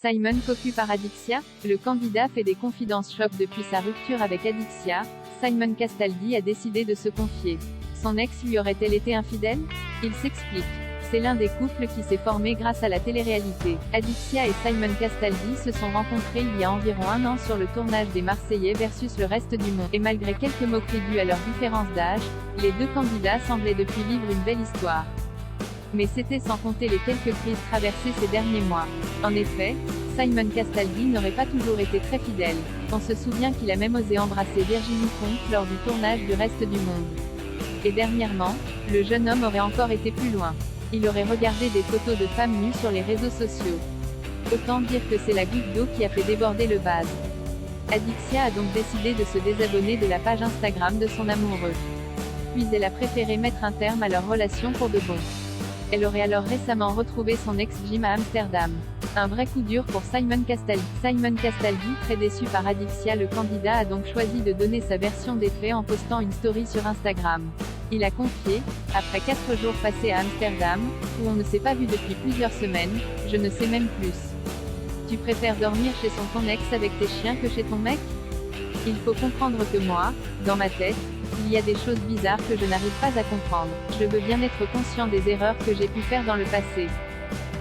Simon cocu par Adixia, le candidat fait des confidences choc depuis sa rupture avec Adixia. Simon Castaldi a décidé de se confier. Son ex lui aurait-elle été infidèle? Il s'explique. C'est l'un des couples qui s'est formé grâce à la télé-réalité. Adixia et Simon Castaldi se sont rencontrés il y a environ un an sur le tournage des Marseillais versus le reste du monde. Et malgré quelques moqueries dues à leur différence d'âge, les deux candidats semblaient depuis vivre une belle histoire. Mais c'était sans compter les quelques crises traversées ces derniers mois. En effet, Simon Castaldi n'aurait pas toujours été très fidèle. On se souvient qu'il a même osé embrasser Virginie Fonte lors du tournage du reste du monde. Et dernièrement, le jeune homme aurait encore été plus loin. Il aurait regardé des photos de femmes nues sur les réseaux sociaux. Autant dire que c'est la goutte d'eau qui a fait déborder le vase. Adixia a donc décidé de se désabonner de la page Instagram de son amoureux. Puis elle a préféré mettre un terme à leur relation pour de bon. Elle aurait alors récemment retrouvé son ex-Jim à Amsterdam. Un vrai coup dur pour Simon Castaldi. Simon Castaldi, très déçu par Adixia, le candidat a donc choisi de donner sa version des faits en postant une story sur Instagram. Il a confié, après 4 jours passés à Amsterdam, où on ne s'est pas vu depuis plusieurs semaines, je ne sais même plus. Tu préfères dormir chez ton ex avec tes chiens que chez ton mec? Il faut comprendre que moi, dans ma tête, il y a des choses bizarres que je n'arrive pas à comprendre. Je veux bien être conscient des erreurs que j'ai pu faire dans le passé.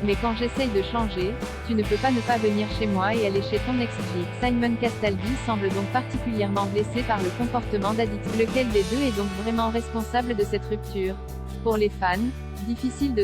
Mais quand j'essaye de changer, tu ne peux pas ne pas venir chez moi et aller chez ton ex-J. Simon Castaldi semble donc particulièrement blessé par le comportement d'Adixia. Lequel des deux est donc vraiment responsable de cette rupture? Pour les fans, difficile de